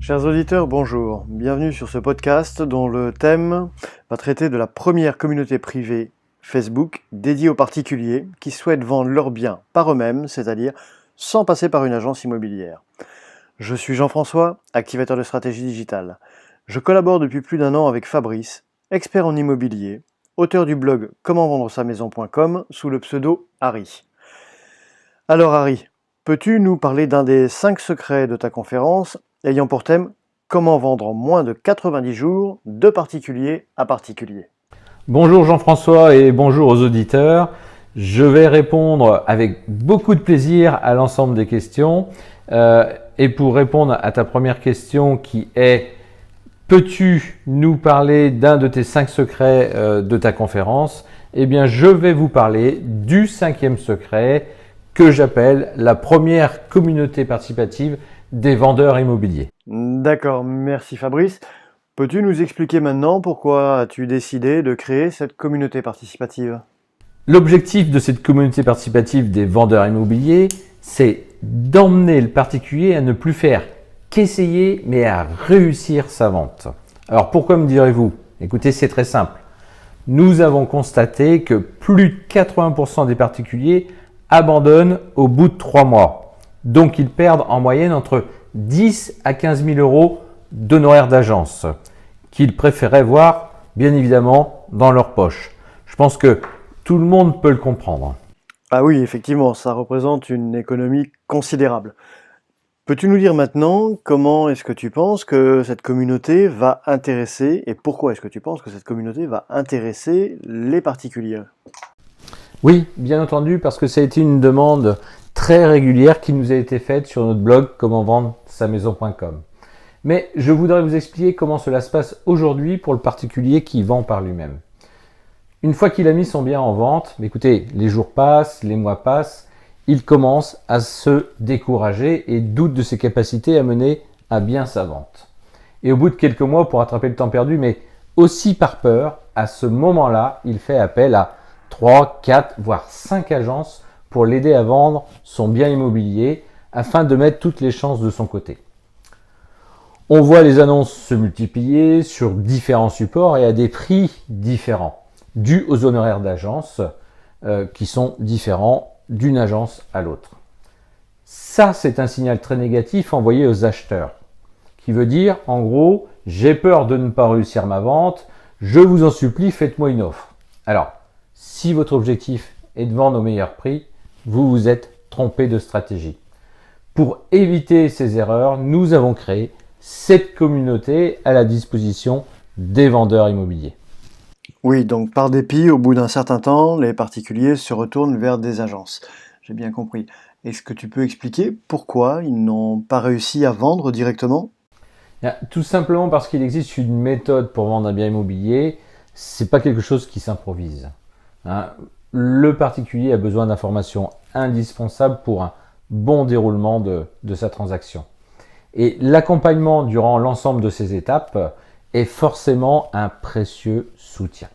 Chers auditeurs, bonjour. Bienvenue sur ce podcast dont le thème va traiter de la première communauté privée Facebook dédiée aux particuliers qui souhaitent vendre leurs biens par eux-mêmes, c'est-à-dire sans passer par une agence immobilière. Je suis Jean-François, activateur de stratégie digitale. Je collabore depuis plus d'un an avec Fabrice, expert en immobilier, auteur du blog commentvendresa-maison.com sous le pseudo Harry. Alors Harry, peux-tu nous parler d'un des 5 secrets de ta conférence ayant pour thème « Comment vendre en moins de 90 jours de particulier à particulier ». Bonjour Jean-François et bonjour aux auditeurs. Je vais répondre avec beaucoup de plaisir à l'ensemble des questions. Et pour répondre à ta première question qui est « Peux-tu nous parler d'un de tes 5 secrets de ta conférence ?» Eh bien, je vais vous parler du 5e secret que j'appelle la première communauté participative des vendeurs immobiliers. D'accord, merci Fabrice. Peux-tu nous expliquer maintenant pourquoi as-tu décidé de créer cette communauté participative ? L'objectif de cette communauté participative des vendeurs immobiliers, c'est d'emmener le particulier à ne plus faire qu'essayer, mais à réussir sa vente. Alors pourquoi me direz-vous ? Écoutez, c'est très simple. Nous avons constaté que plus de 80% des particuliers abandonnent au bout de 3 mois. Donc, ils perdent en moyenne entre 10 à 15 000 euros d'honoraires d'agence qu'ils préféraient voir, bien évidemment, dans leur poche. Je pense que tout le monde peut le comprendre. Ah oui, effectivement, ça représente une économie considérable. Peux-tu nous dire maintenant comment est-ce que tu penses que cette communauté va intéresser et pourquoi est-ce que tu penses que cette communauté va intéresser les particuliers ? Oui, bien entendu, parce que ça a été une demande très régulière qui nous a été faite sur notre blog commentvendresa-maison.com. Mais je voudrais vous expliquer comment cela se passe aujourd'hui pour le particulier qui vend par lui-même. Une fois qu'il a mis son bien en vente, écoutez, les jours passent, les mois passent, il commence à se décourager et doute de ses capacités à mener à bien sa vente. Et au bout de quelques mois, pour rattraper le temps perdu, mais aussi par peur, à ce moment-là, il fait appel à 3, 4, voire 5 agences pour l'aider à vendre son bien immobilier afin de mettre toutes les chances de son côté. On voit les annonces se multiplier sur différents supports et à des prix différents, dus aux honoraires d'agence qui sont différents d'une agence à l'autre. Ça, c'est un signal très négatif envoyé aux acheteurs, qui veut dire, en gros, j'ai peur de ne pas réussir ma vente, je vous en supplie, faites-moi une offre. Alors, si votre objectif est de vendre au meilleur prix, vous vous êtes trompé de stratégie. Pour éviter ces erreurs, nous avons créé cette communauté à la disposition des vendeurs immobiliers. Oui, donc par dépit, au bout d'un certain temps, les particuliers se retournent vers des agences. J'ai bien compris. Est-ce que tu peux expliquer pourquoi ils n'ont pas réussi à vendre directement ? Tout simplement parce qu'il existe une méthode pour vendre un bien immobilier. C'est pas quelque chose qui s'improvise. Le particulier a besoin d'informations indispensables pour un bon déroulement de sa transaction. Et l'accompagnement durant l'ensemble de ces étapes est forcément un précieux soutien.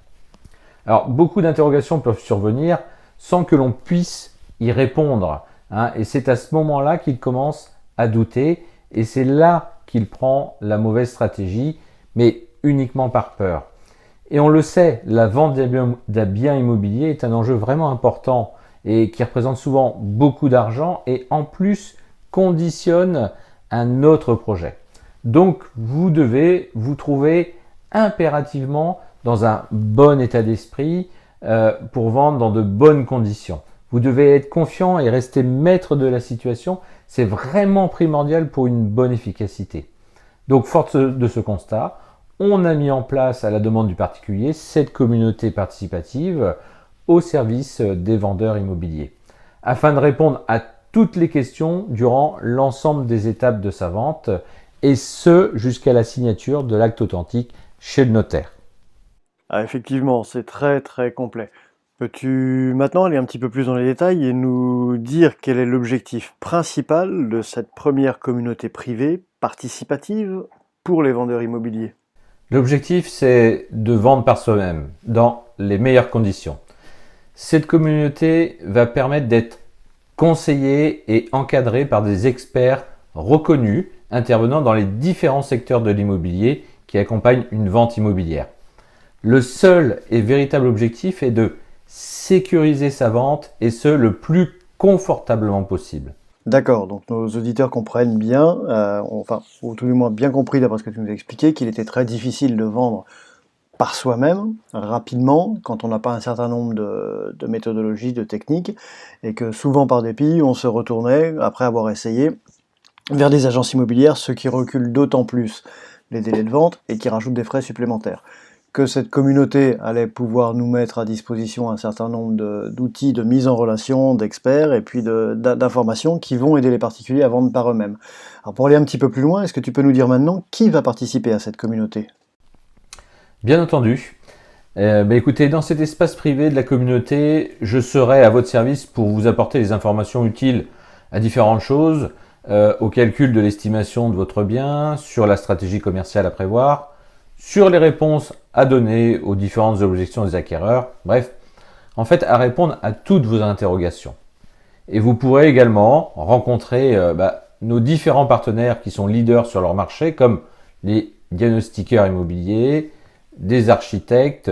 Alors, beaucoup d'interrogations peuvent survenir sans que l'on puisse y répondre. Et c'est à ce moment-là qu'il commence à douter et c'est là qu'il prend la mauvaise stratégie, mais uniquement par peur. Et on le sait, la vente d'un bien immobilier est un enjeu vraiment important et qui représente souvent beaucoup d'argent et en plus conditionne un autre projet. Donc vous devez vous trouver impérativement dans un bon état d'esprit pour vendre dans de bonnes conditions. Vous devez être confiant et rester maître de la situation. C'est vraiment primordial pour une bonne efficacité. Donc forte de ce constat, on a mis en place à la demande du particulier cette communauté participative au service des vendeurs immobiliers afin de répondre à toutes les questions durant l'ensemble des étapes de sa vente et ce jusqu'à la signature de l'acte authentique chez le notaire. Ah, effectivement, c'est très très complet. Peux-tu maintenant aller un petit peu plus dans les détails et nous dire quel est l'objectif principal de cette première communauté privée participative pour les vendeurs immobiliers ? L'objectif, c'est de vendre par soi-même dans les meilleures conditions. Cette communauté va permettre d'être conseillé et encadré par des experts reconnus intervenant dans les différents secteurs de l'immobilier qui accompagnent une vente immobilière. Le seul et véritable objectif est de sécuriser sa vente et ce, le plus confortablement possible. D'accord, donc nos auditeurs comprennent bien, ou tout du moins bien compris d'après ce que tu nous as expliqué, qu'il était très difficile de vendre par soi-même, rapidement, quand on n'a pas un certain nombre de méthodologies, de techniques, et que souvent par dépit, on se retournait, après avoir essayé, vers des agences immobilières, ce qui recule d'autant plus les délais de vente et qui rajoute des frais supplémentaires. Que cette communauté allait pouvoir nous mettre à disposition un certain nombre d'outils de mise en relation, d'experts et puis d'informations qui vont aider les particuliers à vendre par eux-mêmes. Alors pour aller un petit peu plus loin, est-ce que tu peux nous dire maintenant qui va participer à cette communauté ? Bien entendu. Écoutez, dans cet espace privé de la communauté, je serai à votre service pour vous apporter les informations utiles à différentes choses, au calcul de l'estimation de votre bien, sur la stratégie commerciale à prévoir, sur les réponses à donner aux différentes objections des acquéreurs, bref, en fait à répondre à toutes vos interrogations. Et vous pourrez également rencontrer nos différents partenaires qui sont leaders sur leur marché, comme les diagnostiqueurs immobiliers, des architectes,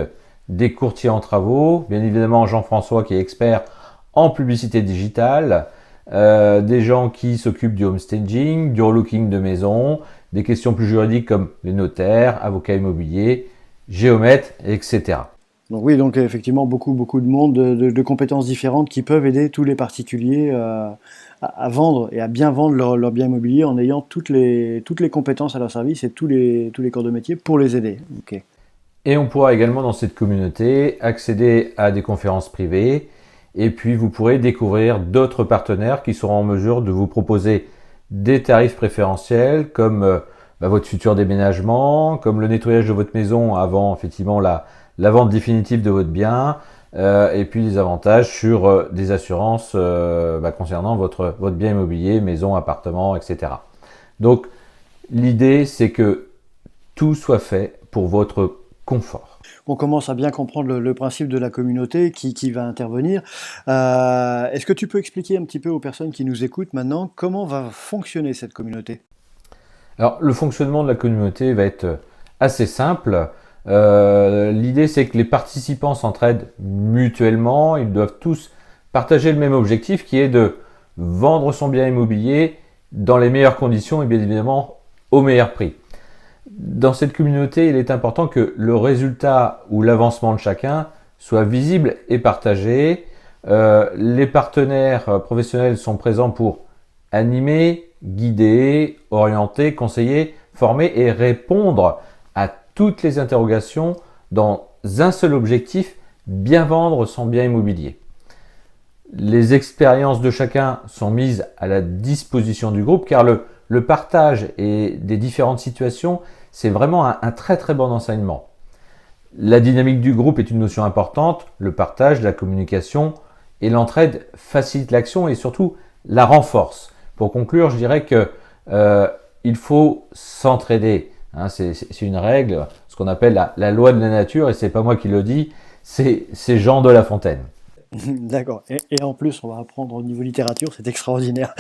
des courtiers en travaux, bien évidemment Jean-François qui est expert en publicité digitale, des gens qui s'occupent du homestaging, du relooking de maison, des questions plus juridiques comme les notaires, avocats immobiliers, géomètres, etc. Donc oui, donc effectivement beaucoup de monde, de compétences différentes qui peuvent aider tous les particuliers à vendre et à bien vendre leur bien immobilier en ayant toutes les compétences à leur service et tous les corps de métier pour les aider. Okay. Et on pourra également dans cette communauté accéder à des conférences privées et puis vous pourrez découvrir d'autres partenaires qui seront en mesure de vous proposer des tarifs préférentiels comme votre futur déménagement, comme le nettoyage de votre maison avant effectivement la vente définitive de votre bien et puis des avantages sur des assurances concernant votre bien immobilier, maison, appartement, etc. Donc l'idée c'est que tout soit fait pour votre confort. On commence à bien comprendre le principe de la communauté qui va intervenir. Est-ce que tu peux expliquer un petit peu aux personnes qui nous écoutent maintenant comment va fonctionner cette communauté ? Alors, le fonctionnement de la communauté va être assez simple. L'idée, c'est que les participants s'entraident mutuellement. Ils doivent tous partager le même objectif qui est de vendre son bien immobilier dans les meilleures conditions et bien évidemment au meilleur prix. Dans cette communauté, il est important que le résultat ou l'avancement de chacun soit visible et partagé. Les partenaires professionnels sont présents pour animer, guider, orienter, conseiller, former et répondre à toutes les interrogations dans un seul objectif, bien vendre son bien immobilier. Les expériences de chacun sont mises à la disposition du groupe car le partage et des différentes situations, c'est vraiment un très très bon enseignement. La dynamique du groupe est une notion importante, le partage, la communication et l'entraide facilitent l'action et surtout la renforce. Pour conclure, je dirais que il faut s'entraider. Hein, c'est une règle, ce qu'on appelle la loi de la nature et c'est pas moi qui le dis, c'est Jean de La Fontaine. D'accord. Et en plus, on va apprendre au niveau littérature, c'est extraordinaire.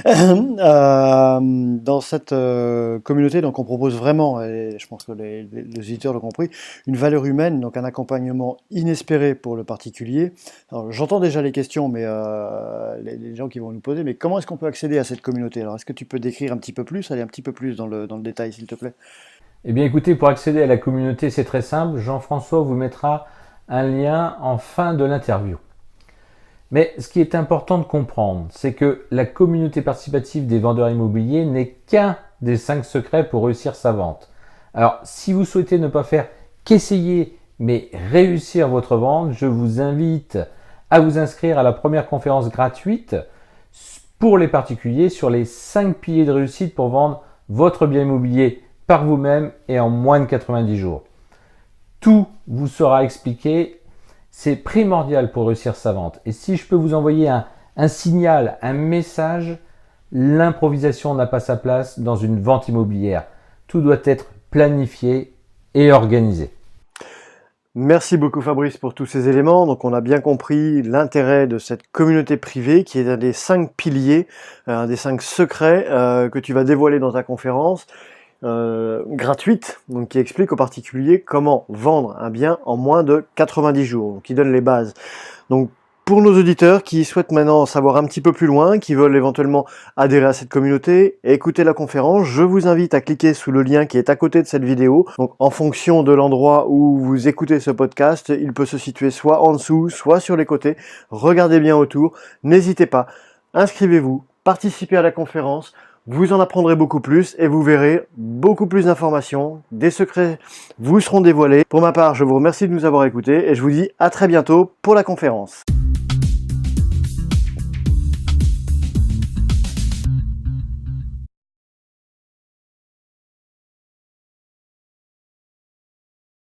Dans cette communauté, donc on propose vraiment, et je pense que les auditeurs l'ont compris, une valeur humaine, donc un accompagnement inespéré pour le particulier. Alors, j'entends déjà les questions, mais les gens qui vont nous poser, mais comment est-ce qu'on peut accéder à cette communauté ? Alors, est-ce que tu peux décrire un petit peu plus, aller un petit peu plus dans le détail, s'il te plaît ? Eh bien, écoutez, pour accéder à la communauté, c'est très simple. Jean-François vous mettra un lien en fin de l'interview. Mais ce qui est important de comprendre, c'est que la communauté participative des vendeurs immobiliers n'est qu'un des 5 secrets pour réussir sa vente. Alors, si vous souhaitez ne pas faire qu'essayer, mais réussir votre vente, je vous invite à vous inscrire à la première conférence gratuite pour les particuliers sur les 5 piliers de réussite pour vendre votre bien immobilier par vous-même et en moins de 90 jours. Tout vous sera expliqué, c'est primordial pour réussir sa vente. Et si je peux vous envoyer un signal, un message, l'improvisation n'a pas sa place dans une vente immobilière. Tout doit être planifié et organisé. Merci beaucoup Fabrice pour tous ces éléments. Donc on a bien compris l'intérêt de cette communauté privée qui est un des 5 piliers, un des 5 secrets que tu vas dévoiler dans ta conférence gratuite, donc qui explique aux particuliers comment vendre un bien en moins de 90 jours, donc qui donne les bases. Donc pour nos auditeurs qui souhaitent maintenant en savoir un petit peu plus loin, qui veulent éventuellement adhérer à cette communauté et écouter la conférence, je vous invite à cliquer sous le lien qui est à côté de cette vidéo. Donc en fonction de l'endroit où vous écoutez ce podcast, il peut se situer soit en dessous, soit sur les côtés. Regardez bien autour, n'hésitez pas, inscrivez-vous, participez à la conférence. Vous en apprendrez beaucoup plus et vous verrez beaucoup plus d'informations, des secrets vous seront dévoilés. Pour ma part, je vous remercie de nous avoir écoutés et je vous dis à très bientôt pour la conférence.